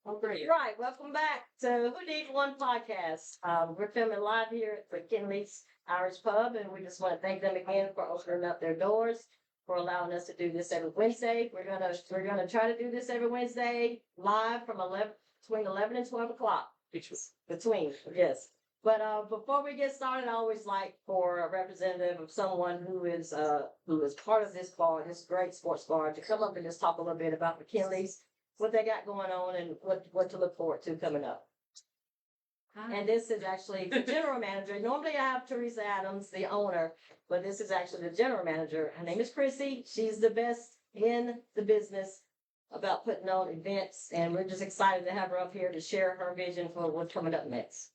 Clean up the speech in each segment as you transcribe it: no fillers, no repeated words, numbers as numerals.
Oh, great. Right, welcome back to Who Needs One podcast. We're filming live here at McKinley's Irish Pub, and we just want to thank them again for opening up their doors, for allowing us to do this every Wednesday. We're gonna try to do this every Wednesday live from 11 and 12 o'clock. Between, yes. But before we get started, I always like for a representative of someone who is part of this bar, this great sports bar, to come up and just talk a little bit about McKinley's, what they got going on, and what to look forward to coming up. And this is actually the general manager. Normally I have Teresa Adams, the owner, but this is actually the general manager. Her name is Chrissy. She's the best in the business about putting on events, and we're just excited to have her up here to share her vision for what's coming up next.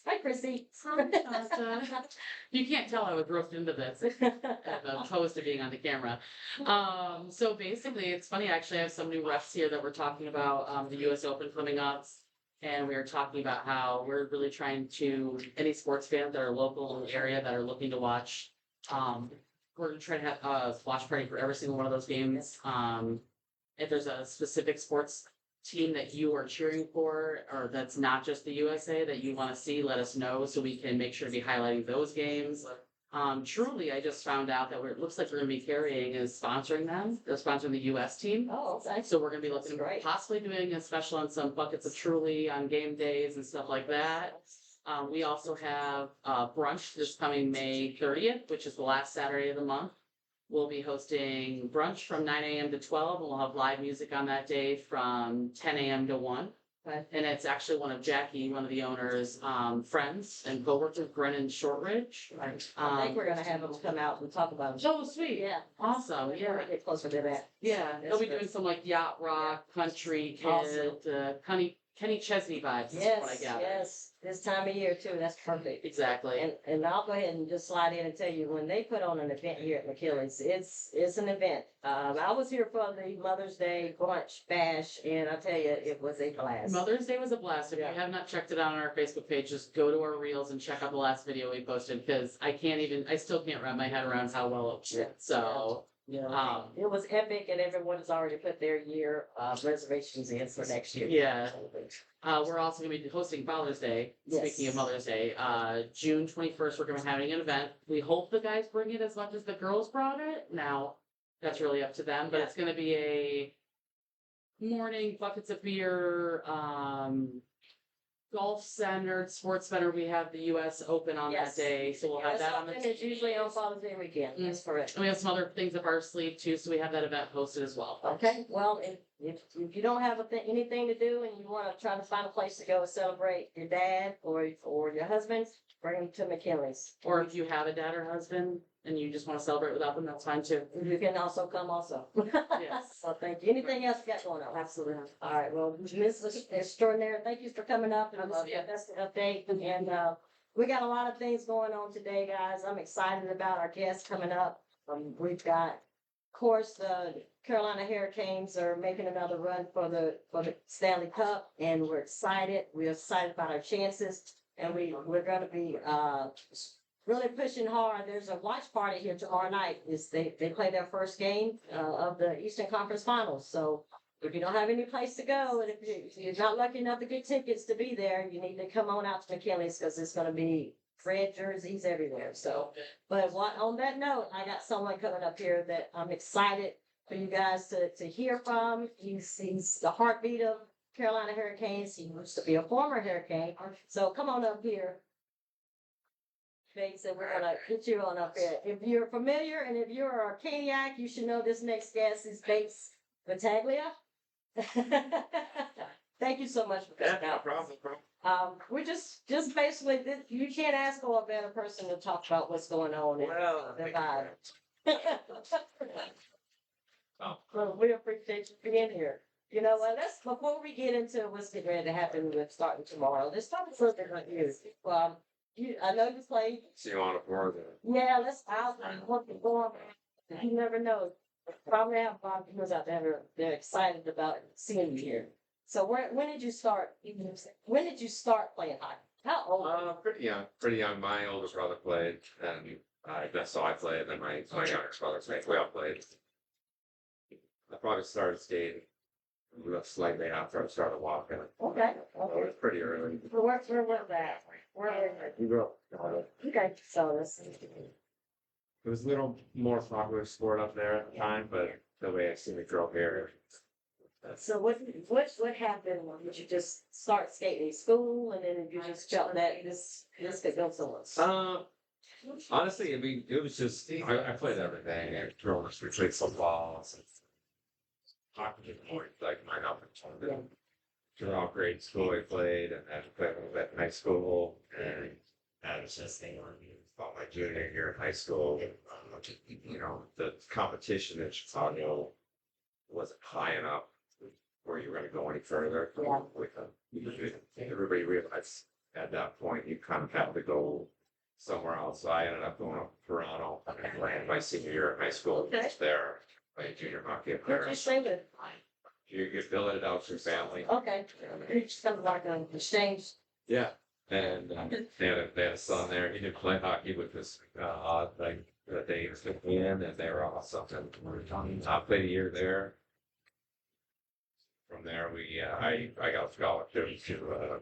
Hi, Chrissy. Hi, Shasta. You can't tell I was roped into this as opposed to being on the camera. So basically, it's funny. Actually, I have some new refs here that we're talking about the U.S. Open coming up, and we were talking about how we're really trying to any sports fans that are local in the area that are looking to watch. We're going to try to have a watch party for every single one of those games. If there's a specific sports team that you are cheering for, or that's not just the USA that you want to see, let us know so we can make sure to be highlighting those games. Truly, I just found out that it looks like we're going to be carrying is sponsoring them. They're sponsoring the US team. Oh, okay. So we're going to be looking possibly doing a special on some buckets of Truly on game days and stuff like that. We also have brunch this coming May 30th, which is the last Saturday of the month. We'll be hosting brunch from 9 a.m. to 12, and we'll have live music on that day from 10 a.m. to 1. And it's actually one of Jackie, one of the owner's friends and co-workers, Brennan Shortridge. I think we're gonna have them come out and talk about them. Oh, sweet. Yeah. Awesome. We're Yeah. gonna get closer to that. Yeah. They'll be doing some like yacht rock, country, kid, Kenny Chesney vibes. Is what I gather. Yes. This time of year too, that's perfect. Exactly. And I'll go ahead and just slide in and tell you, when they put on an event here at McKinley's, it's an event. I was here for the Mother's Day brunch bash, and I tell you, it was a blast. Mother's Day was a blast. If you have not checked it out on our Facebook page, just go to our reels and check out the last video we posted, because I still can't wrap my head around how well it went. So. Yeah, it was epic, and everyone has already put their year reservations in for next year. Yeah. We're also going to be hosting Father's Day. Yes. Speaking of Mother's Day, June 21st, we're going to be having an event. We hope the guys bring it as much as the girls brought it. Now, that's really up to them, but it's going to be a morning, buckets of beer, golf center, sports center. We have the U.S. Open on that day, so we'll have that on the. It's usually on Father's Day weekend. That's correct. And we have some other things up our sleeve too, so we have that event posted as well. Okay, well, if you don't have anything to do and you want to try to find a place to go celebrate your dad or your husband, bring them to McKinley's. Or if you have a dad or husband and you just want to celebrate without them, that's fine too. You can also come also. Yes. So thank you. Anything else you got going on? Absolutely. All right, well, Ms. Extraordinary, thank you for coming up and that's the update. And we got a lot of things going on today, guys. I'm excited about our guests coming up. We've got, of course, the Carolina Hurricanes are making another run for the Stanley Cup, and we're excited. We're excited about our chances, and we're going to be really pushing hard. There's a watch party here tomorrow night. They play their first game of the Eastern Conference Finals. So if you don't have any place to go, and if you're not lucky enough to get tickets to be there, you need to come on out to McKinley's, because it's going to be red jerseys everywhere. So, but on that note, I got someone coming up here that I'm excited for you guys to hear from. He's the heartbeat of Carolina Hurricanes. He used to be a former Hurricane. So come on up here. And we're gonna get you on up there. If you're familiar and if you're a Caniac, you should know this next guest is Bates Battaglia. Thank you so much for coming out. No problem. We're just basically, you can't ask for a better person to talk about what's going on in the vibe. Well, we appreciate you being here. You know what? Before we get into what's getting ready to happen with starting tomorrow, let's talk a little bit about you. I know you played. So you want to pour the? Yeah, I'll want to go on. You never know. Probably have a lot of people out there they're excited about seeing you here. So when did you start? When did you start playing hockey? How old? Pretty young. My older brother played, and that's how I played. And then my younger brother played. We all played. I probably started skating slightly after I started walking. Okay. So it was pretty early. Where was that? Where? We grew up. Okay, so this. It was a little more popular sport up there at the time, but the way I seen it grow here. So what happened? Did you just start skating in school and then you just felt that this could go somewhere? Honestly, I mean, it was just I played everything. Growing up, we played football, hockey, like mine up in throughout grade school. I played, and then played a little bit in high school, and that was just about my junior year in high school. You know, the competition in Chicago wasn't high enough where you were going to go any further Yeah. with them. Everybody realized at that point you kind of have to go somewhere else. So I ended up going up to Toronto and playing my senior year in high school. Okay. There, playing junior hockey up What'd there. you say with? You get billeted out to your family. Okay, it's kind of like an exchange. Yeah. And they had a son there. He didn't play hockey with this odd thing that they took me in, and they were all something. I played a year there. From there, I got a scholarship to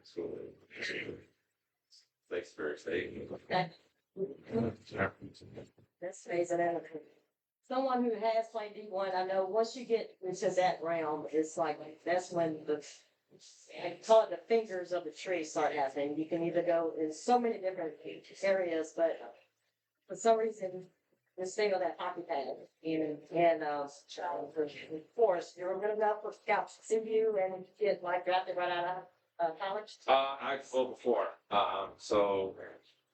school. Shakespeare State. Okay. That's amazing. Someone who has played D1, I know once you get into that realm, it's like, that's when I call it the fingers of the tree start happening. You can either go in so many different areas, but for some reason, you stay on that hockey pad and force. You're good enough for scouts to see you and get like drafted right out of college. I flew before. So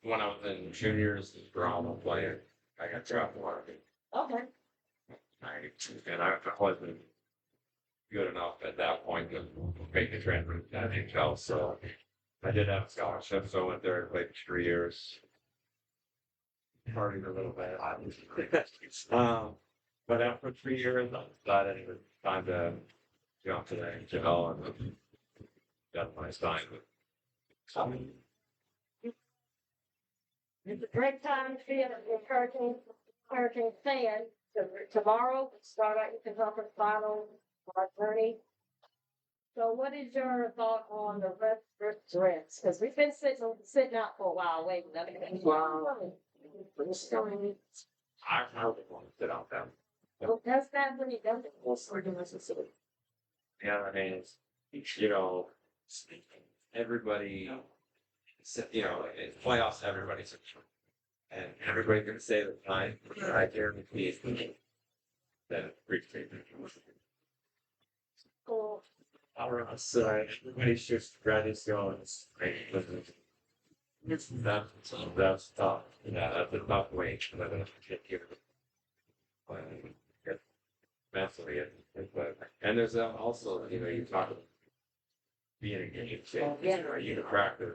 when I was in juniors, drama playing, I got drafted one. Okay. I wasn't good enough at that point to make the transfer to the NHL. So I did have a scholarship, so I went there and played 3 years. Partied a little bit. But after 3 years, I decided it was time to jump to the NHL and got my sign. It's a great time to be a Hurricane fan. Tomorrow, we start out with the conference final, our journey. So what is your thought on the Reds? Because we've been sitting out for a while waiting. Wow. I really want to sit out there. Well, that's not really done. Yeah, I mean, you know, everybody, in playoffs, everybody's and everybody can say the time, I guarantee that it's pretty safe. Cool. Our outside, everybody's just ready to go. It's great. That's tough. Yeah, that's a tough way to get you. Mentally, and there's also, you talk about being a game changer. You practice,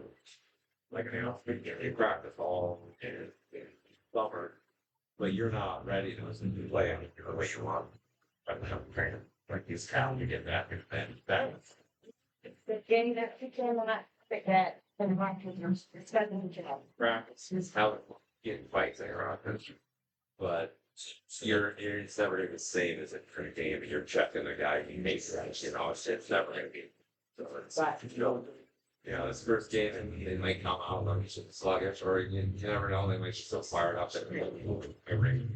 like you practice all in summer, but you're not ready to play the way you want. Like you get that and then It's the game that you cannot fit that in the market. It's got to be job. practice is how getting fights there, but it's never the same as a free game. You're checking the guy, he makes it, it's never gonna be. So it's, this first game and they might come out like sluggish, or you never know, they might be so fired up that every.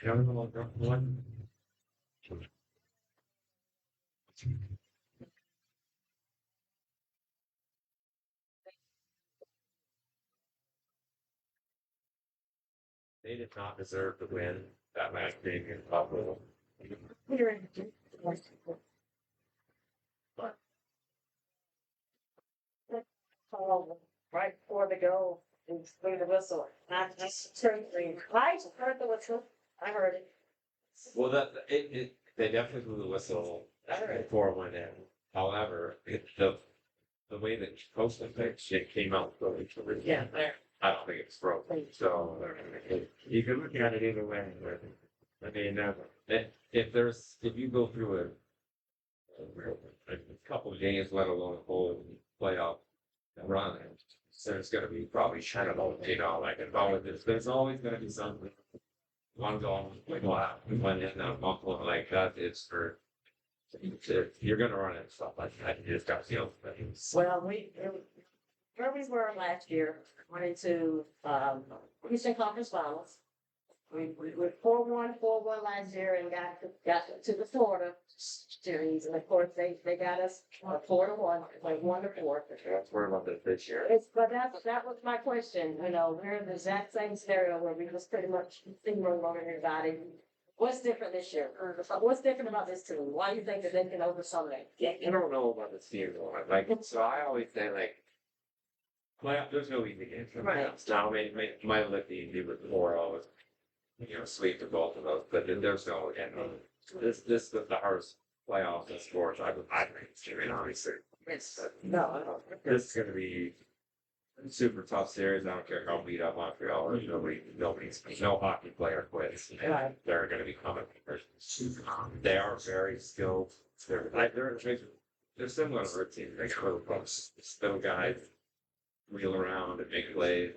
You don't know what. They did not deserve to win that last game in Buffalo. Right before the goal, it's blew the whistle. I just turned green. I heard the whistle. I heard it. Well, they definitely blew the whistle before it went in. However, the way that posted pitch, it came out really. Yeah, there. I don't think it's broken. So you can look at it either way. I mean, if you go through a couple of games, let alone a whole playoff run, there's going to be probably there's always going to be something one goal, like, wow, we went in a month like that, it's for, you're gonna run into stuff like that, you just gotta feel things. Well, where we were last year, went into, Eastern Conference Finals. We were 4-1 last year and got to the Florida series, and of course, they got us 4-1, like 1-4. That's where about this year. But that was my question, you know, we're in the exact same scenario where we just pretty much steamrolled over everybody. What's different this year? Or what's different about this team? Why do you think that they can overcome it? Yeah, I don't know about the team, like, so I always say, like, there's no easy games. Right. Now, might look easy with 4-0, sweep to both of those, but then there's no, again, this is the hardest playoffs in sports I think, obviously. Yes. No. This is gonna be a super tough series. I don't care how beat up Montreal or no hockey player quits. Right. They're gonna be coming. They are very skilled. They're similar to our team. They got little folks, little guys wheel around and make plays.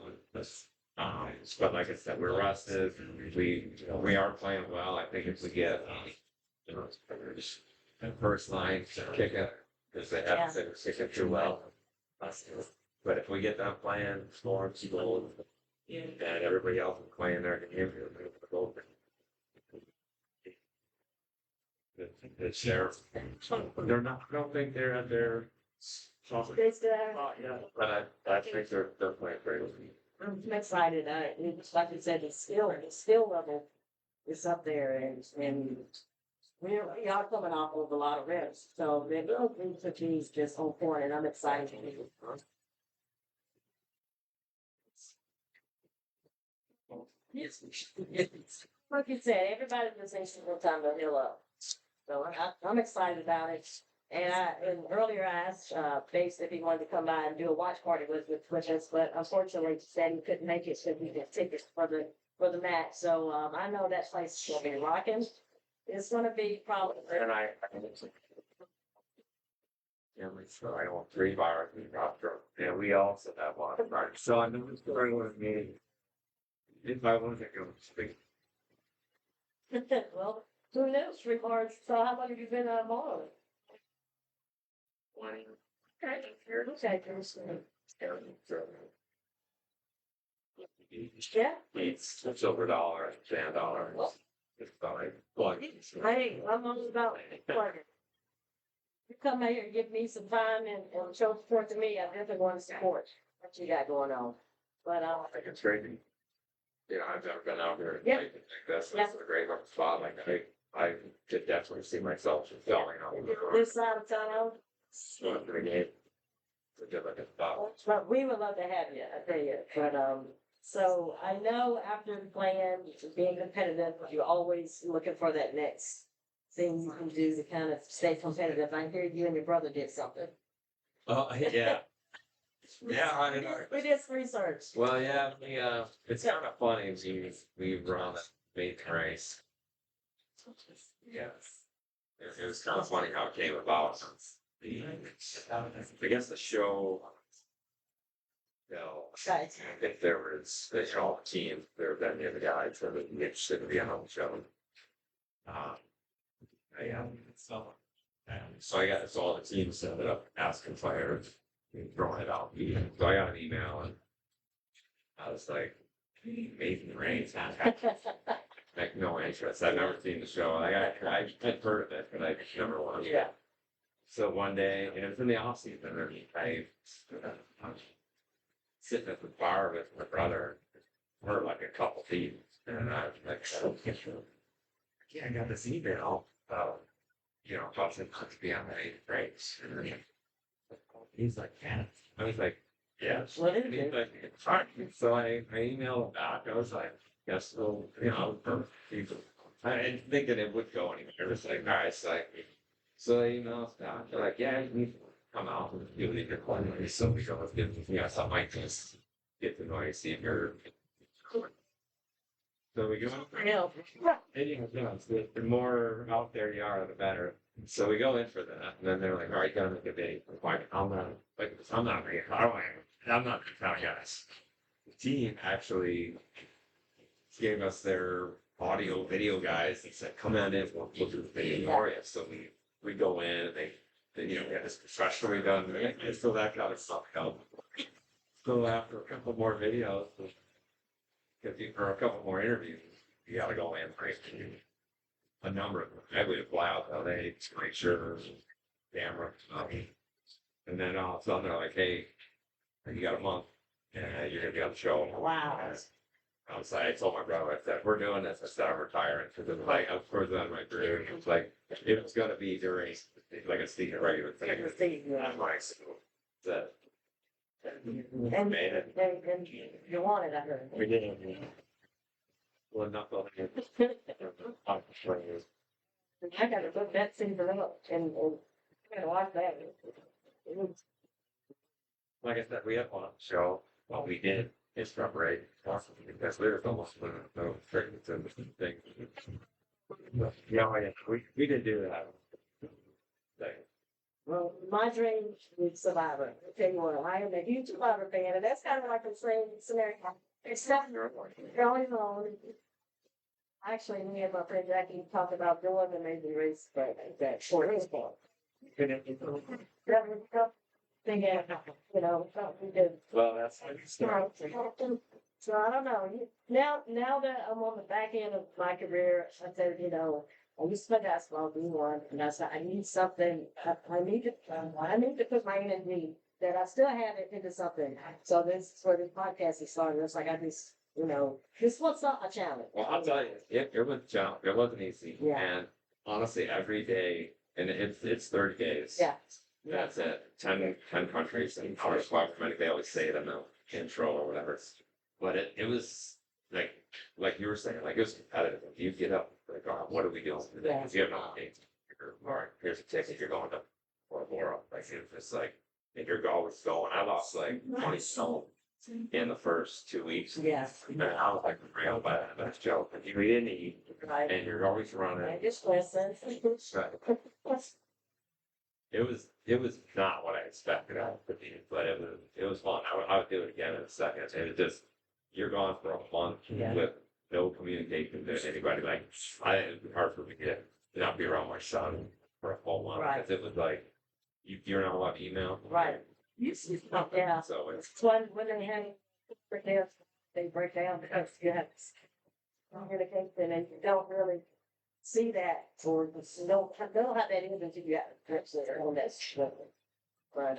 But like I said, we're rested. We are playing well. I think if we get first line to kick it, because they haven't been kicking too well. But if we get them playing, scoring some goals, and everybody else is playing their game, the sheriff, they're not. I don't think they're at their. They still But I think they're playing very well. I'm excited. It's like you said, the skill level is up there, and we are coming off of a lot of reps. So they're just on point, and I'm excited. Like you said, everybody just needs some more time to heal up. So I'm excited about it. And earlier I asked Base if he wanted to come by and do a watch party with us, but unfortunately he said he couldn't make it, so he did tickets for the match. So I know that place is gonna be rocking. It's gonna be probably. And so I want 3 bars and drop drunk. Yeah, we also have one. So I know it's going with me. If I want to go speak. Well, who knows? 3 bars. So how long have you been on? 20. Okay. Yeah. It's over $1, $10. It's fine. Hey, I'm all about plugging. You come out here and give me some time and show support to me, I definitely want to support what you got going on. But I think it's great. I've never been out here. Yeah. I think this is a great little spot. Like I could definitely see myself filling out. this side of town, Going to the game. It's a good looking spot. but we would love to have you, I tell you. But so I know after playing, being competitive, you're always looking for that next thing you can do to kind of stay competitive. I hear you and your brother did something. Oh, yeah. Yeah, We did some research. well, yeah, it's kind of funny. We run a main race. Yes. It was kind of funny how it came about. I guess the show, Right. if there was, a team, there would have been the other guys that would be interested in being on the show. So I got all the teams set up asking players, throwing it out. So I got an email and I was like, Amazing Race. Like no interest. I've never seen the show. I'd heard of it, but I never watched it. Yeah. So one day, and it was in the off season, and I sitting at the bar with my brother, we're like a couple feet, and I was like, yeah, I got this email, about to be on the 8th race. And he's like, yeah. I was like, yeah. What is And he's it? like, it's fine. So I emailed him back. I was like, yes, so, I didn't think that it would go anywhere. It was like, all right, so they emailed us back. They're like, yeah, you need to come out and do it in your corner. So we go with something like this. Get to know you, see if you're. So we go. Yeah. The more out there you are, the better. So we go in for that, and then they're like, all right, you gotta make a date. I'm not making, I'm not gonna tell you guys. The team actually gave us their audio video guys and said, come on in, we'll do the video for you. So we go in and they you know, we had this professionally done, and so that kind of stuff helped. So after a couple more videos, or a couple more interviews, you gotta go in for a number of them. I would fly out to LA to make sure there's camera. And then all of a sudden they're like, hey, you got a month and you're gonna be on the show. Wow. I was like, I told my brother, I said, we're doing this, I said, I'm retiring. Because it was like, I was further on my career. It was like, it was gonna be during, like a season regular thing. I'm like, so, that. And Made it. and you want it, I heard. We did. Well, enough of it. I gotta look that season up and I'm gonna watch that. It was- Like I said, we had one show, what we did is preparation, because there's almost no triggers and things. Yeah, we did do that. Thing. Well, my dream is Survivor. I'll tell you what, I am a huge Survivor fan, and that's kind of like the same scenario. Except going on. Actually, me and my friend Jackie talked about doing the Amazing Race, but that for his part. Thinking, you know, we did. Well, that's how you start. So I don't know. Now that I'm on the back end of my career, I said, you know, I used to play basketball, D1, and I said I need something. I need to put my energy that I still have it into something. So this is where this podcast is started. It's like I just, you know, this was a challenge. Well, I'll tell you, it was a challenge. It wasn't easy. Yeah. And honestly, every day, and it's 30 days. Yeah. That's it. 10 countries and however many they always say it in the intro or whatever. But it was like you were saying, like it was competitive. You get up, like, oh, what are we doing today? Because you have no idea. All right, here's a ticket. You're going to Bora. Like it was just like, and you're always going. I lost like 20 stone in the first 2 weeks. Yes. And I was like real bad. That's joke. And you didn't eat, Right. and you're always running. I just listen. It was not what I expected out of the but it was fun. I would do it again in a second. And it just, you're gone for a month Yeah. with no communication to anybody. Like, it was hard for me to not be around my son for a whole month. Right. Because it was like, you're not allowed to email. Right. Yeah. So it's, It's when they have breakdowns, they break down because you have communication and you don't really see that or you don't have that even until you have actually on that. But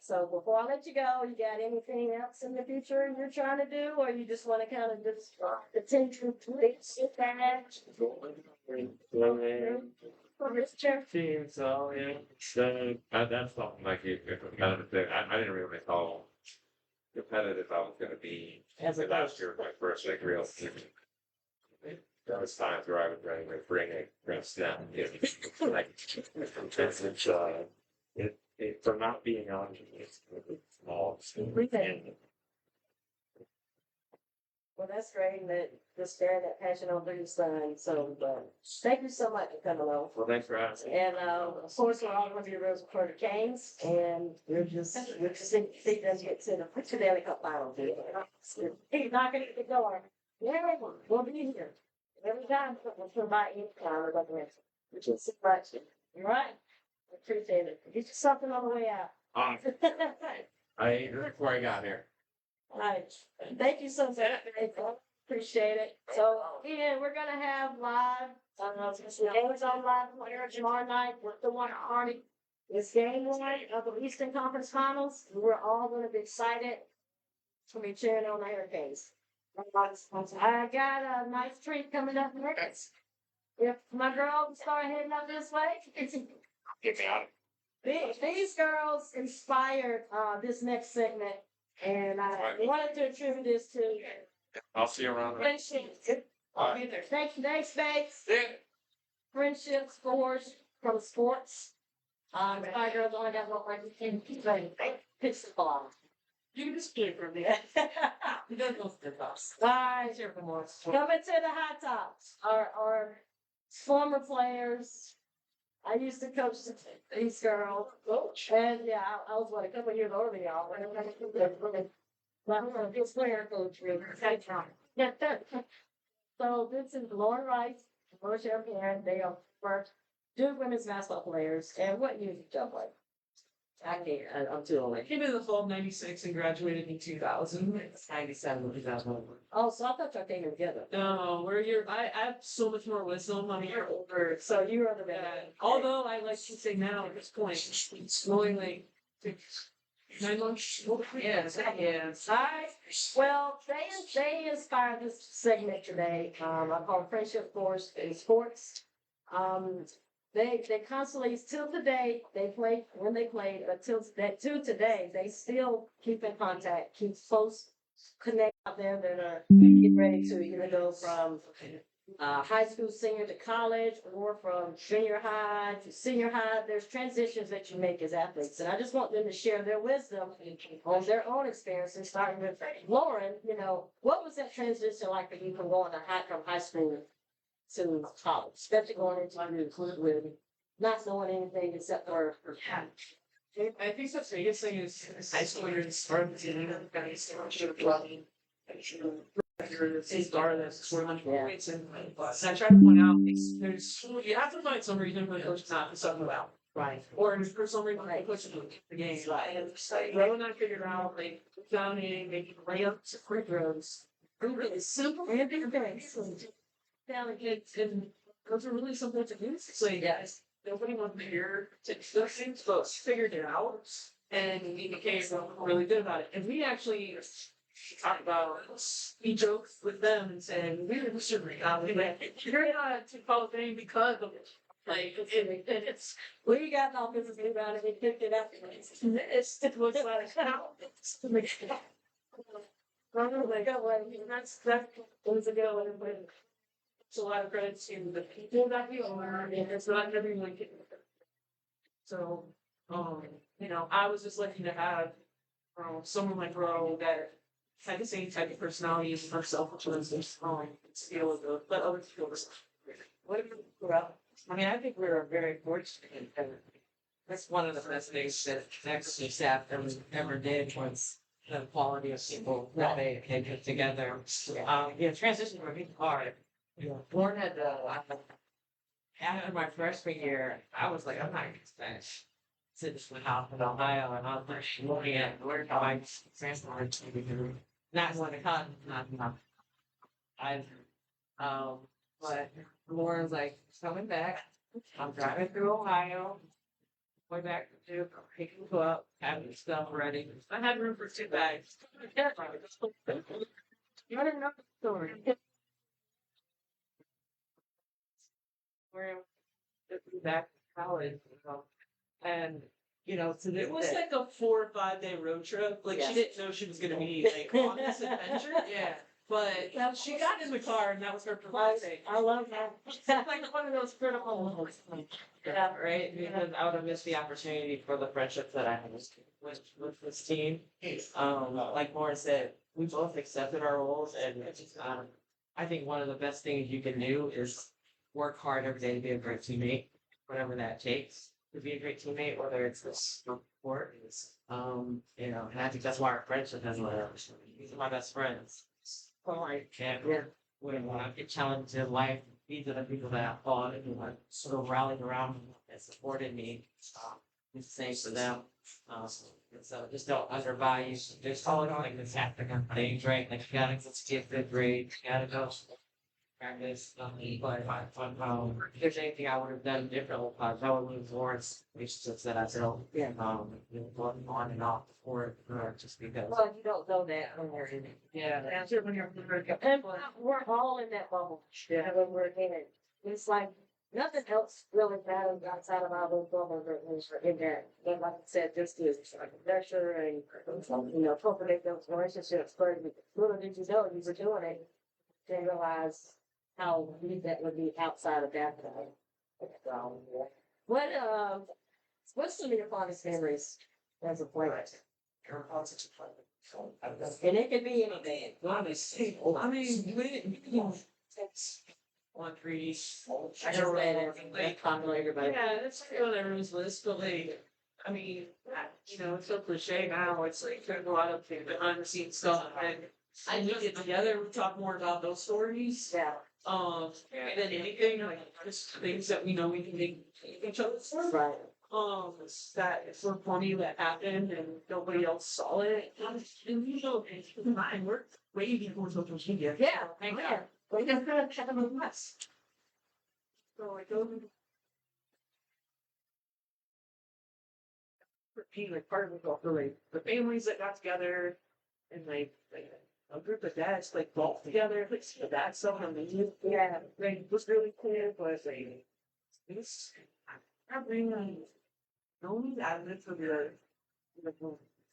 so before I let you go, you got anything else in the future you're trying to do, or you just want to kind of just continue to sit back? team, so yeah. So that's something like you competitive thing. I didn't really know competitive I was gonna be. As a Last year was my first like real season. There was times where I was ready to bring a snap. Like it for not being on it's small. Well, that's great that just sharing that passion on your son. So thank you so much for coming along. Well, thanks for asking. And of course, we're all going to be rooting for the Canes, and we're just see them get to the Stanley Cup final. He's not going to get the door. Yeah, we'll be here every time. We'll come by any time. Which is so much. You're right. Appreciate it. Get you something on the way out. I ate it before I got here. All right. Thank you so much. Appreciate it. So, yeah, we're gonna have live, games on live here tomorrow night with the one party. It's game one of the Eastern Conference Finals. We're all gonna be excited to be cheering on the Hurricanes. I got a nice treat coming up next. If my girls start heading up this way. Get me out. These girls inspired this next segment, and I wanted to attribute this to I'll see you around. friendships. All right. Thanks, thanks. Yeah. Friendships forged from sports. My girls only got one thing to say. Pitch the ball. You can just play for me. You don't go to the boss. Bye. Cheer for more. Coming to the high tops. Our former players. I used to coach these girls. And yeah, I was a couple of years older than y'all. But I'm a good player coach. Really. So this is Lauren Rice, Rochelle Parent. They are first Duke women's basketball players. And what year did y'all play? I can't. I'm too old. I came in the fall of '96 and graduated in 2000. It's 97, 2000. Oh, so I thought y'all came together. No, we're here. I have so much more wisdom. I'm a year older. So you are the Yeah. man. Although I like to say now at this point, it's only like 9 months older. Yes, yes. Alright, well, they inspired this segment today. I call Friendship Force in Sports. They constantly, till today, they played when they played, but till today, they still keep in contact, keep close connect out there that are getting ready to either go from high school senior to college or from junior high to senior high. There's transitions that you make as athletes. And I just want them to share their wisdom on their own experiences, starting with Lauren. You know, what was that transition like for you from going to from high school to college, especially going into with not knowing anything except for I think the biggest thing is high school years start to kind of start running. Regardless, 400 points, and I try to point out there's you have to find some reason for the coach not to sub you out, right. or for some reason the coach to the game. And Ro and I figured out like down in making layups, free throws, really simple and big things. And those are really simple to do. So yes, nobody was here to do those things, but figured it out, and we became really good about it. And we actually talk about, we joke with them and said, we should you're not to call the name because of it. Like, it's, We got no business about it. They picked it up. it was like, how? That was a go, but it's a lot of credit to the people that we are, and it's not everyone can. So, I was just lucky to have, someone like Ro that had the same type of personality as myself, which was just to be able to let others feel the same. What if you grew up? I mean, I think we were very fortunate. And that's one of the best things that actually staff ever did was the quality of people that they put together. Transition were really hard. Born at after my freshman year, I was like, I'm not going to Spanish. Citizen House in Ohio, and I was like, looking at where I transferred to not going to college, not. But Lauren's like, coming back. I'm driving through Ohio, going back to Duke, picking you up, having stuff ready. I had room for 2 bags. You want to know the story? We're back to college, and so It was like a 4 or 5 day road trip. Like she didn't know she was gonna be like on this adventure. Yeah. But she got in the car and that was her proposing. I love that. It's like one of those critical moments. Yeah, right. Because I would have missed the opportunity for the friendships that I had with this team. Like Lauren said, we both accepted our roles, and I think one of the best things you can do is work hard every day to be a great teammate, whatever that takes to be a great teammate, whether it's the sport, and I think that's why our friendship has lasted. These are my best friends. When I get challenged in life, these are the people that I fought and sort of rallied around and supported me. It's the same for them. So just don't undervalue. There's all like the tactical things, right? Like you gotta get good grades, you gotta go practice. But if there's anything I would have done differently, I would lose Lawrence relationships that I built. Going on and off the court, just because. Well, you don't know that when you're in it. Yeah. And we're all in that bubble. When we're in it. It's like nothing else really matters outside of our little bubble that we're in that. And like I said, just to nurture and cultivate those relationships. But little did you know you were doing it, didn't realize how neat that would be outside of that. So, what's some of your fondest memories as a player? And it could be anything. I mean, we 1-3. I just read it. Like, everybody. Yeah, it's on everyone's list, but like, I mean, it's so cliche now. It's like there's a lot of behind the scenes stuff, and And we get together, we talk more about those stories. Yeah, Than anything, like just things that we know we can make each other for. right. That if we're funny that happened and nobody else saw it. And you know, it's fine, we're way before social media. Yeah, Thank yeah. God. Like, I'm gonna check them on us. So like those for me, like part of it felt really the families that got together and like a group of dads like golf together, like the dad stuff on the youth. Yeah. Like was really cool, but like it was not really only added for the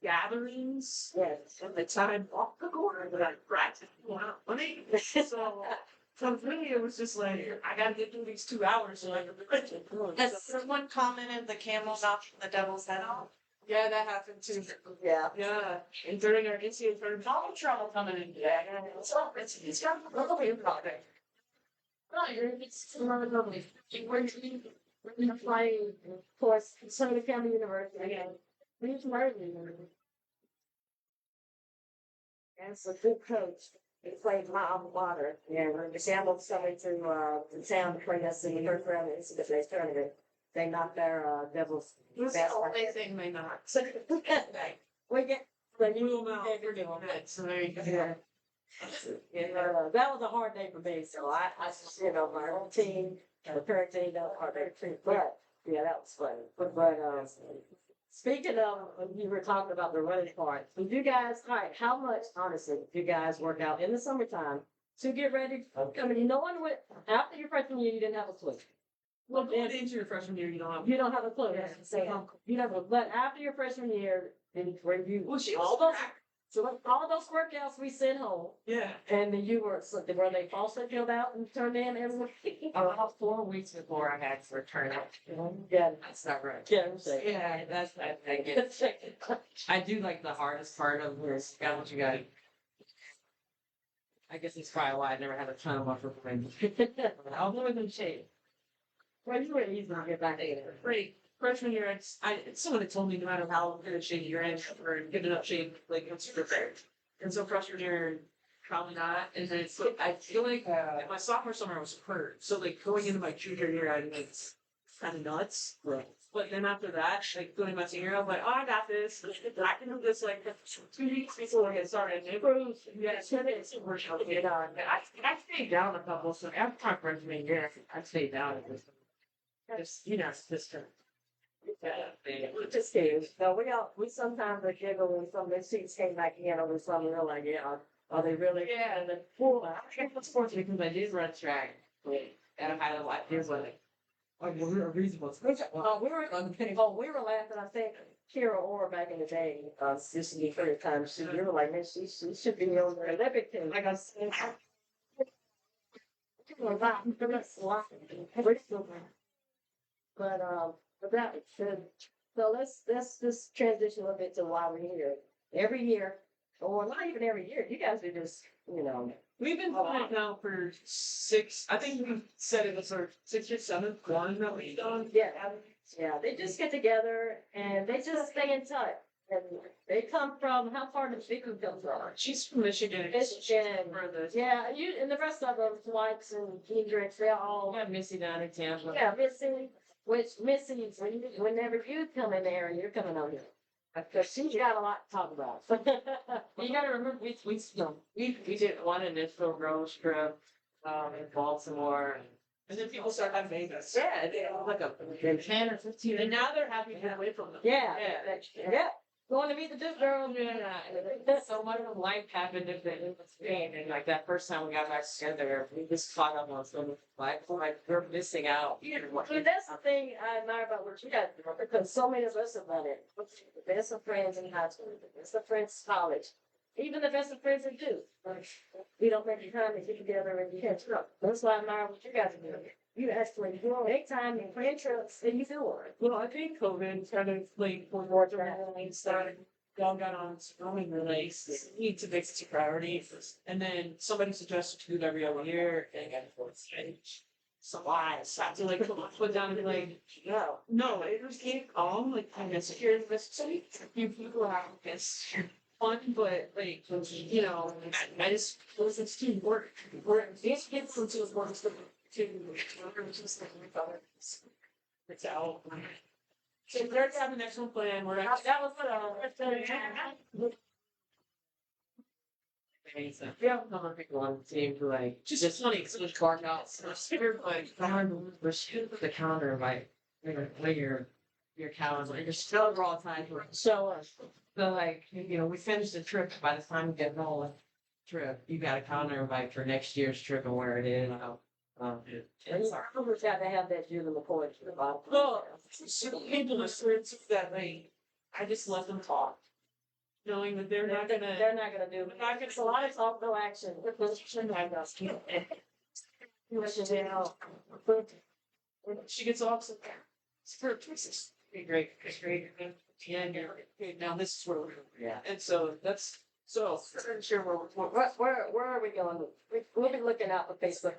gatherings Yes. and the time off the court that I practiced money. So so for me it was just like I gotta get through these 2 hours so I can finish it. Has someone commented the camel's off the devil's head off? Yeah, that happened too. Yeah. Yeah, and during our NCAA tournament, all trouble coming in. Yeah, it's got a little bit about it. No, it's lovely. We're playing, of course, Southern County University again. We've learned. And it's a good coach. He played my alma mater, and the Shambles coming to the town to play us in the first round of the NCAA tournament. They knocked their Devils. It's the only thing they not. We get the Rule them out. We're doing that. So there you go. Yeah. And, that was a hard day for me, so I you know, my own team, the parent team, that was a hard day for me, but, yeah, that was fun. But, speaking of, you were talking about the running part, did you guys, all right, how much, honestly, did you guys work out in the summertime to get ready? I mean, no one would, after your freshman year, you didn't have a clue. Well, going into your freshman year, you don't have. You don't have a clue, that's what I'm saying. You never, but after your freshman year, and where you, Well, she all was. those, so like, all those workouts we sent home, Yeah. and then you were, so were they falsely filled out and turned in every week? About 4 weeks before I had to return it. Yeah, That's not right. yeah, I'm saying. Yeah, that's I get. I do like the hardest part of this. Got what you got. I guess it's probably why I never had a ton of muscle pain. I'll do it in shape. Well, you were easy to get back in. Great. Freshman year, someone had told me no matter how good a shape you're in or good enough shape, like it's prepared. And so freshman year, probably not. And then it's I feel like my sophomore summer I was hurt. So like going into my junior year, I was kind of nuts. Right. But then after that, like going my senior year, I'm like, oh, I got this. I can do this like 2 weeks before I get started. And it was, yeah, 2 days of workshop. I stayed down a couple. So after my freshman year, I stayed down at this. Just just. Just kidding. No, we sometimes are giggle when some of the seats came back in over something, we're like, yeah, are they really? Yeah, and then I can't put sports because I did run track at a high level. I did run a reasonable. We were laughing, I think, Kira Orr back in the day, this is the first time, you were like, man, she should be on the Olympic team. Like I said, but that should, so let's just transition a little bit to why we're here. Every year, or not even every year, you guys are just, We've been doing it now for 6, I think we said it was our 6th or 7th one that we've done. yeah, they just get together and they just stay in touch. And they come from, how far does Vicky come from? She's from Michigan. Michigan. For the Yeah, and the rest of them, Whites and Kendricks, they're all, I got Missy down in Tampa. yeah, Missy, whenever you come in the area, you're coming on here. Because she's got a lot to talk about. You gotta remember, we did one initial road trip, in Baltimore. and then people start having babies. Yeah, it was like a 10 or 15. And now they're happy to get away from them. Yeah, going to meet the Duke girls. Yeah, so much of life happened in Spain, and like that first time we got back together, we just caught up on some like we're missing out. And that's the thing I admire about what you guys do, because so many of us have done it. The best of friends in high school, the best of friends in college, even the best of friends in Duke. We don't make the time to get together and catch up. That's why I admire what you guys are doing. You actually make time and plan trips and you do it. Well, I think COVID kind of like more and started. Y'all got on swimming relays, need to make it a priority. And then somebody suggested to do it every other year, and I got stage. So I had to like put down and be like, no, it was getting calm. Like I'm insecure in this city. You people have this. fun, but like, you know, I just, it's too work. These kids are too important to just like, it's out. So they're having an excellent plan, we're actually. That was We have a number of people on the team who like just funny because we bark out. So we're like, we're shooting the calendar by your calendar. You're still raw time for it. So, So like, we finish the trip. By the time we get rolling trip, you got a calendar invite for next year's trip and where it is. it's got to have that Julie McCoy to the bottom. Well, some people are certain that like, I just let them talk. Knowing that they're not gonna. They're not gonna do it. They're not gonna- It's a lot of talk, no action. She gets off some. It's for pieces. Great, great. And okay, now this is where we're. Yeah. And so that's, so, I'm sure Where are we going? We'll be looking out for Facebook.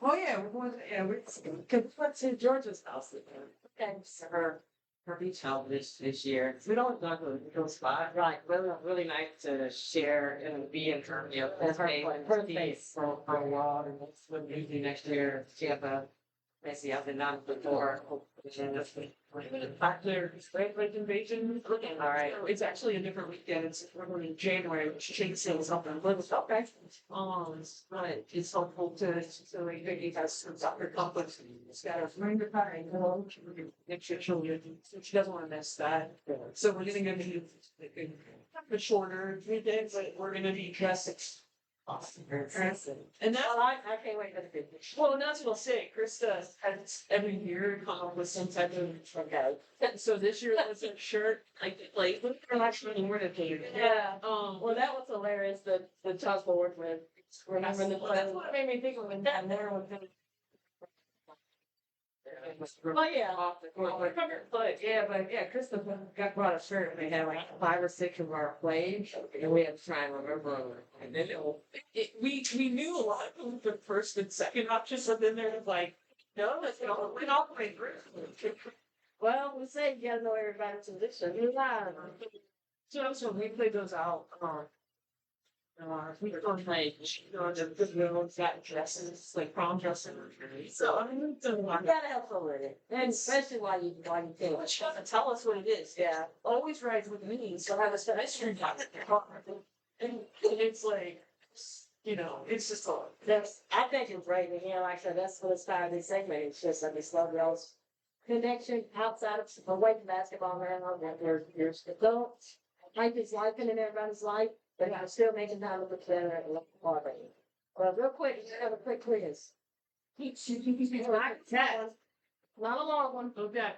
Oh, yeah, we're going, yeah, we went to Georgia's house. Okay. Her beach help this year. We don't go to a real spot. Right. Really nice to share and be in her, That's her face. for a while. And that's what we do next year. She have a, Messi, I've been on before. Back there, Great Lake Invasion. All right, it's actually a different weekend. It's we're going in January, which changes something. But it's okay. But it's helpful to like Vicky has some soccer complex. It's got a friend of mine, next year she doesn't want to miss that. So we're gonna be a shorter weekend, but we're gonna be dressed. Awesome. And that's, I can't wait for the picture. well, and that's what I'll say. Krista has every year come up with some type of, Okay. so this year was a shirt, like, we're actually more than Yeah. Well, That was hilarious, the chalkboard with, remember the. that's what made me think of it, that there was. Oh, yeah. But yeah, Krista got brought a shirt and they had like 5 or 6 of our plays and we had to try and remember them. And then we knew a lot of them for the first and second options, but then they're like, no, let's go, we all play through. Well, we say you gotta know everybody's position. So we played those out, we were on like, the girls got dresses, like prom dresses. So I mean, it's a You lot. gotta have fun with it, and especially while you think. But she doesn't tell us what it is. Yeah. Always rides with me, so I have a mystery box. And it's like, it's just a. I think it's great, and like I said, that's what inspired this segment, it's just like this love y'all's connection outside of, away from basketball now, that there's adults, life is life in everybody's life, but I'm still making time to look better and look harder. Well, real quick, just have a quick quiz. Not a long one. Okay.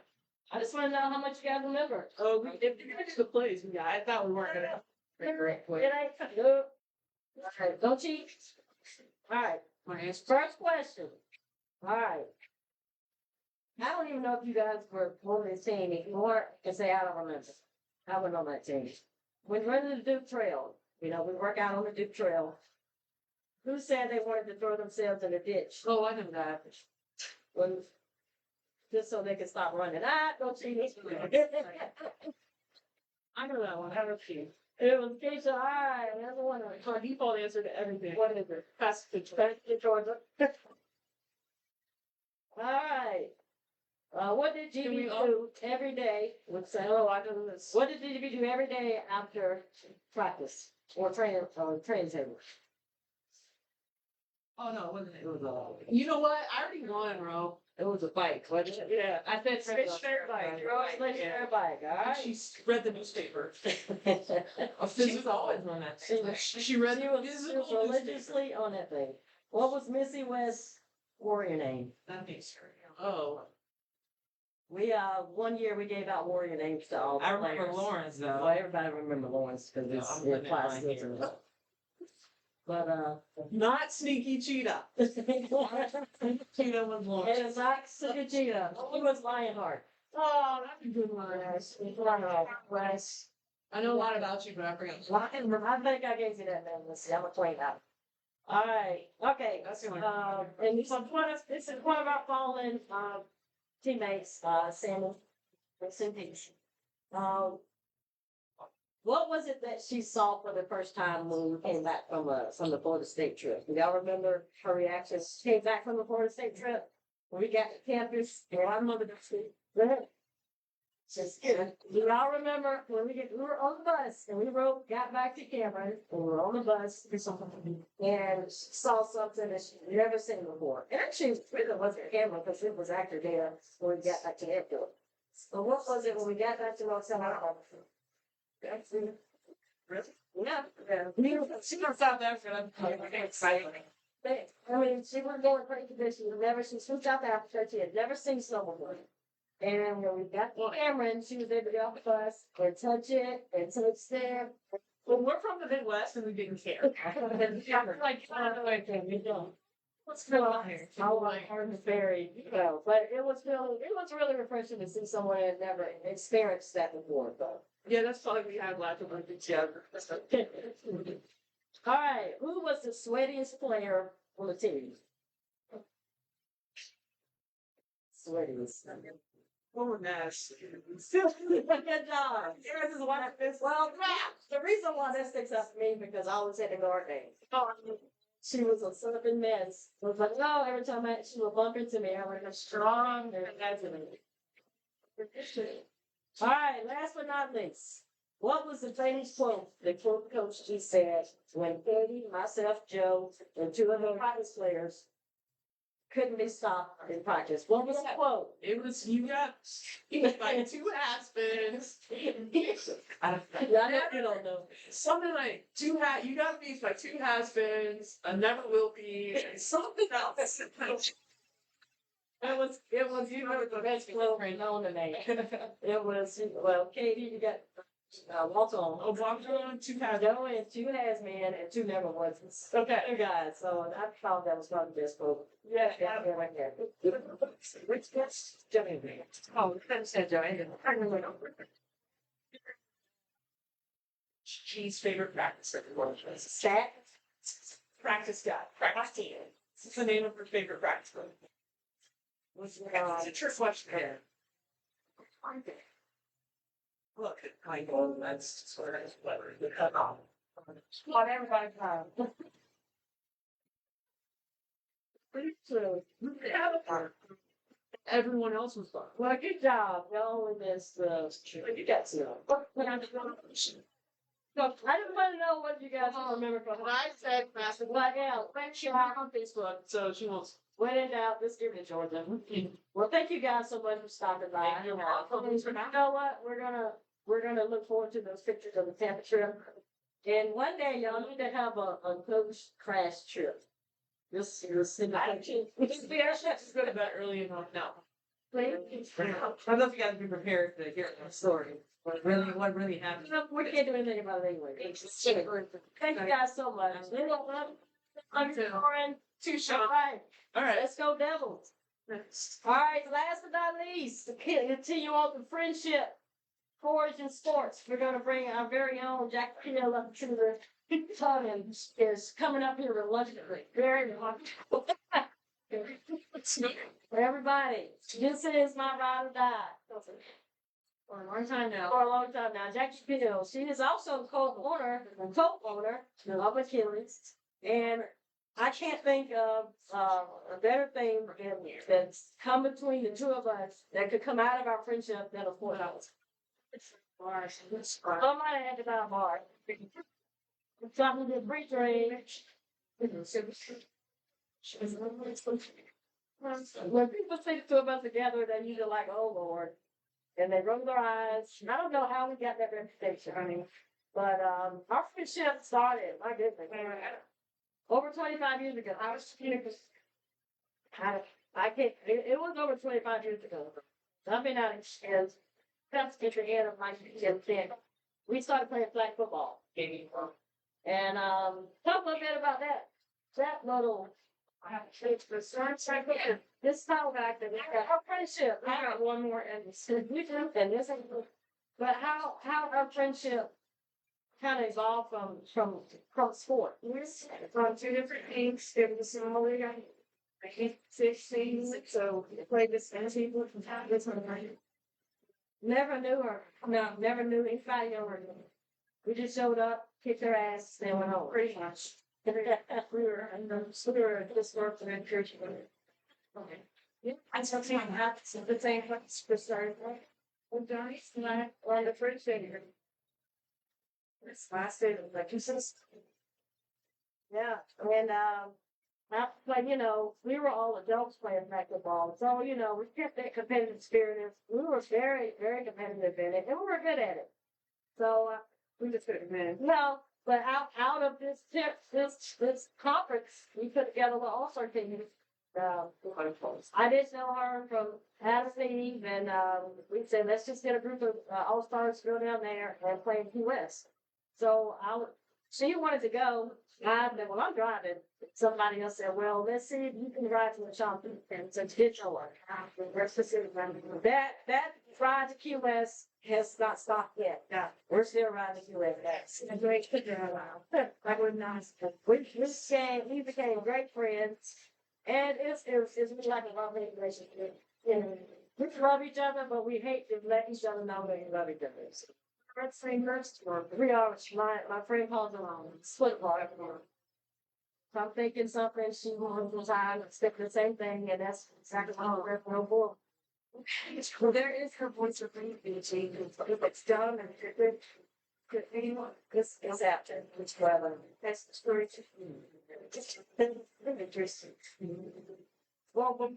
I just wanna know how much you guys remember. Oh, if you finish the plays, yeah, I thought we weren't gonna. It ain't, no. Okay, don't cheat. Alright, first question. Alright. I don't even know if you guys were on this team anymore, and say I don't remember. I wasn't on that team. When we running the Duke Trail, we work out on the Duke Trail. Who said they wanted to throw themselves in the ditch? Oh, I know that. When, just so they could stop running. Don't cheat. I know that one. I don't see. It was Keisha, alright, that's the one. My default answer to everything. What is it? Pass the choice. Back to Georgia. Alright. What did Can GB we all- do every day? Oh, I know this. What did GB do every day after practice or training table? Oh no, it wasn't. It was you know what? I already won, bro. It was a bike, wasn't it? Yeah, I said Stationary bike. Stationary bike, alright? She read the newspaper. A She's always on that. She read She the was physical religiously on that thing. What was Missy West's warrior name? That makes her. Oh, We, one year we gave out warrior names to all the I remember players. Lawrence though. Well, everybody remember Lawrence because Yeah, it's I'm in putting it class. on here. But, not Sneaky Cheetah. Cheetah was it Lawrence. is not Vegeta. He was Lionheart. Oh, that's a good one. Wes. I know a lot about you, but I forgot. I think I gave you that name. Let's see. I'm gonna play that. All right. Okay. That's the one. And this is one of our fallen teammates, Sammy. Rest in peace. What was it that she saw for the first time when we came back from the Florida State trip? Do y'all remember her reaction? She came back from the Florida State trip. When we got to campus, and I remember the just kidding. Do y'all remember when we were on the bus and got back to Cameron and we were on the bus and she saw something that she'd never seen before. And actually, it really wasn't Cameron because it was actually there when we got back to the airport. So what was it when we got back to Rochelle? Really? Yeah. She from South Africa. I'm excited. I mean, she was going crazy because she's from South Africa. She had never seen snow before. And when we got to Cameron, she was able to get off the bus and touch it and touch them. Well, we're from the Midwest and we didn't care. Like, what's going on here? How like hard and very, but it was really refreshing to see someone that never experienced that before, though. Yeah, that's probably we had lots of work together. All right, who was the sweatiest player on the team? Sweatiest. Oh, Nash. Good job. This is one of this. Well, the reason why that sticks out to me because I was at the guard game. She was a surfing mess. It was like, no, every time she would bump into me, I would be strong and fascinating. All right, last but not least, what was the famous quote that Coach G said when Katie, myself, Joe, and two of the practice players couldn't be stopped in practice? What was the quote? It was, you got like two aspens. I know you don't know. Something like you got me like two has-beens, a never will be, and something else. It was, you know, the best quote known to me. It was, well, Katie, you got, walk on. Oh, walked on two has. Joe and two has men and two never was. Okay. Two guys, so I thought that was probably the best quote. Yeah. Right there. Which was Joey. Oh, then said Joey. G's favorite practice was Stat? practice guy. Practice. What's the name of her favorite practice? Was, It's a trick question. Look, I know that's sort of clever. on everybody's time. Pretty true. Everyone else was fine. Well, good job. Y'all only missed, you got to know. So, I just want to know what you guys remember from When I said master, Black out. she went on Facebook, so she wants. When in doubt, let's give it to Georgia. Well, thank you guys so much for stopping by. Thank you, welcome. You know what? We're gonna look forward to those pictures of the Tampa trip. And one day, y'all need to have a coach crash trip. This is in the picture. The airship is go to bed early enough now. Please. I don't know if you guys be prepared to hear the story. What really happened? We can't do anything about it anyway. Thank you guys so much. I'm Lauren. Too All short. right, All right. let's go Devils. All right, last but not least, to continue on the friendship, forage and sports. We're going to bring our very own Jack Peel up to the tongue and is coming up here reluctantly. Very reluctant. Everybody, this is my ride or die. For a long time now. For a long time now, Jackie Peel. She is also the co-owner of Achilles. And I can't think of a better thing that's come between the two of us that could come out of our friendship than a $4. Somebody had to buy a bar. Something to free trade. When people think two of us together, they usually like, oh Lord. And they roll their eyes. I don't know how we got that reputation, honey. But our friendship started, my goodness. Over 25 years ago. I can't, it was over 25 years ago. I've been out in that's at the end of my 10. We started playing flag football. And talk a little bit about that. That little this time back that we got our friendship. I got one more and this but how our friendship kind of evolved from sport. We're from two different teams, in the similar league. I think 16, so we played this many people from time to time. Never knew her. No, never knew anybody over her. We just showed up, kicked their ass, they went home. Pretty much. We were, and we were just working in church. Okay. Yeah, I told him I had the same place for starting. We're done, and I on the first day here. This last day, like you said. Yeah, and, but, you know, we were all adults playing racquetball, so, you know, we kept that competitive spirit. We were very, very competitive in it, and we were good at it. So, We just couldn't man. no, but out of this conference, we put together the all-star team. I didn't know her from Adam Eve, and, we said, let's just get a group of, all-stars to go down there and play in Key West. So she wanted to go. I said, well, I'm driving. Somebody else said, well, let's see if you can ride to the shop. And so did no one. That ride to Key West has not stopped yet. Yeah. We're still riding to Key West. A great figure around. That would not. We became great friends. And it's really like a lovely relationship. You know, we love each other, but we hate to let each other know that we love each other. Let's say first one. We are, my friend calls it split water. So I'm thinking something, she wants to time, stick the same thing, and that's exactly what we're going for. Well, there is her voice of being changed. If it's done and good anyone, This is after, which forever. that's the story to just interesting. Well,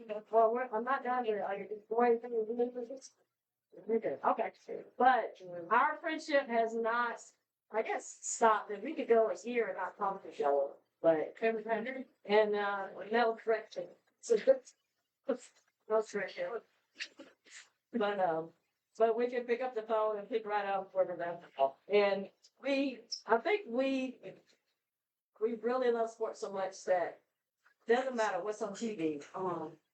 I'm not done here. Are you going to this? Okay, but our friendship has not, I guess, stopped. If we could go a year and not talk to each other, but and no correction. So no correction. But we can pick up the phone and pick right up for them. And I think we really love sports so much that doesn't matter what's on TV.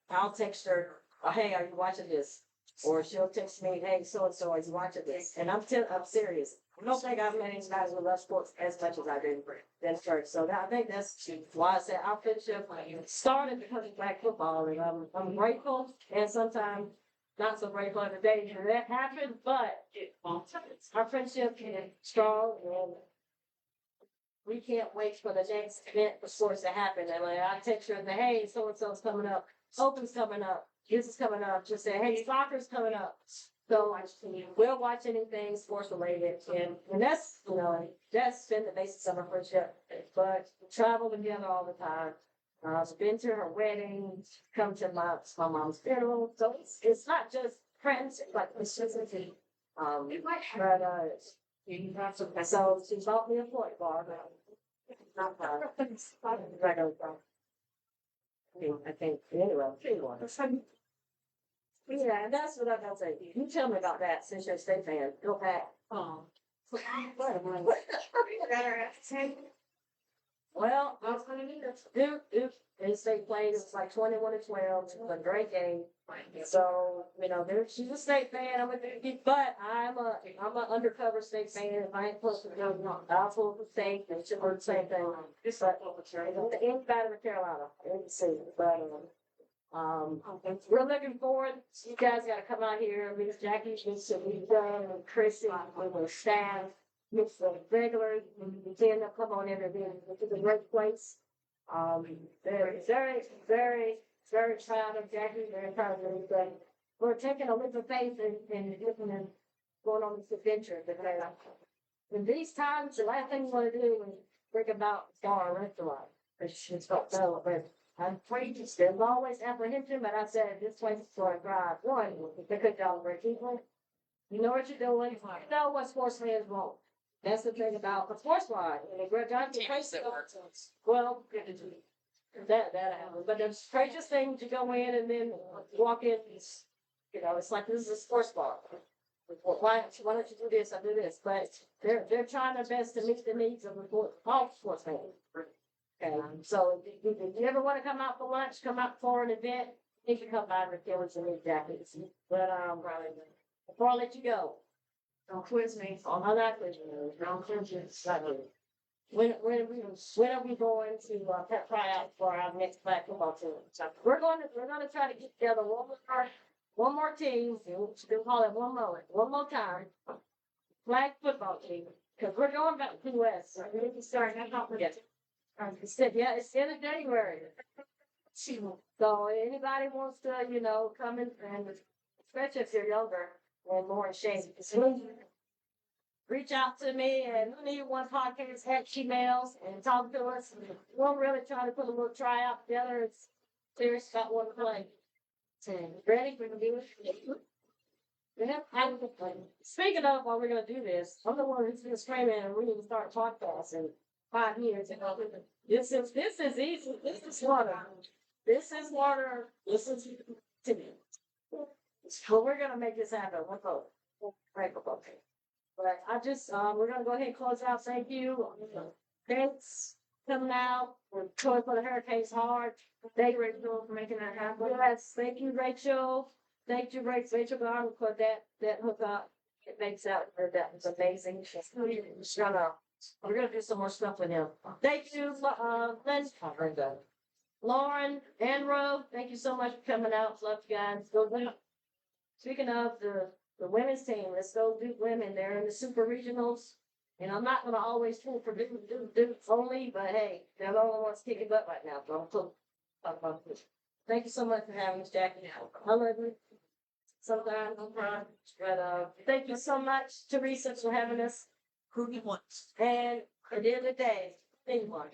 I'll text her, hey, are you watching this? Or she'll text me, hey, so-and-so, is watching this? And I'm serious. I don't think I've met anybody who loves sports as much as I do in church. So I think that's why I said our friendship started because of flag football. And I'm grateful, and sometimes not so grateful of the day that happened, but our friendship is strong, and we can't wait for the next event for sports to happen. And like, I text her and say, hey, so-and-so's coming up, Open's coming up. This is coming up. Just say, hey, soccer's coming up. So we'll watch anything sports related, and that's, you know, that's been the basis of our friendship. But we travel together all the time. I've been to her wedding, come to my mom's funeral. So it's not just friends, but it's just a team. So she bought me a point bar, but not regular bar. I think anyway. Yeah, and that's what I'm gonna say. You tell me about that since you're a state fan. Go back. Oh. Well, Duke in state played. It was like 21-12. It was a great game. So, you know, she's a state fan. But I'm an undercover state fan. If I ain't supposed to go, I'll pull the state. It's the same thing. But anybody in Carolina, but we're looking forward. You guys got to come out here. Miss Jackie, Miss Lisa, and Chrissy, and the staff, Miss the regulars. We can come on in and which is a great place. Very, very, very, very proud of Jackie. Very proud of everything. We're taking a leap of faith and going on this adventure. In these times, the last thing you want to do is think about bar or restaurant. It's not so, but I'm afraid there's always apprehension, but I said this place is for a drive. One, the good job for people. You know what you're doing. You know what sports fans want. That's the thing about the sports line. And the great job well, that happens. But the strangest thing to go in and then walk in is, you know, it's like this is a sports bar. Why don't you do this? I do this. But they're trying their best to meet the needs of all sports fans. Okay, so if you ever want to come out for lunch, come out for an event, you can come by the Killers and Meat Jackets. But before I let you go, Don't quiz me. I'm not quizzing you. Don't quiz you. When are we going to try out for our next flag football team? So we're going to try to get together one more team. We'll call it one more time. Flag football team. Cause we're going back to the West, so we need to start, I'm not forgetting. He said, yeah, it's the end of January. So anybody wants to, you know, come in and especially if you're younger or more ashamed, reach out to me and who need one podcast at Gmails and talk to us. We'll really try to put a little tryout together. It's serious about one play. Ready? We're gonna do it. Yeah, speaking of while we're gonna do this, I'm the one who's been screaming and we need to start a podcast in 5 years. This is easy. This is water. This is water. This is to me. So we're gonna make this happen. We'll go. Right, we'll go. But I just we're gonna go ahead and close out. Thank you. Thanks coming out. We're going for the hurricanes hard. Thank you, Rachel, for making that happen. Yes, thank you, Rachel. Thank you, Rachel Garden, for that hook up. It makes out that was amazing. We're gonna do some more stuff with him. Thank you, Lynn, Lauren, and Ro. Thank you so much for coming out. Love you guys. Speaking of the women's team, let's go do women. They're in the super regionals. And I'm not gonna always pull for dudes only, but hey, they're the only ones kicking butt right now. So I'm talk about this. Thank you so much for having us, Jackie. I love you. Sometimes I'm crying, but thank you so much, Teresa, for having us. Who he wants. And at the end of the day, anyone.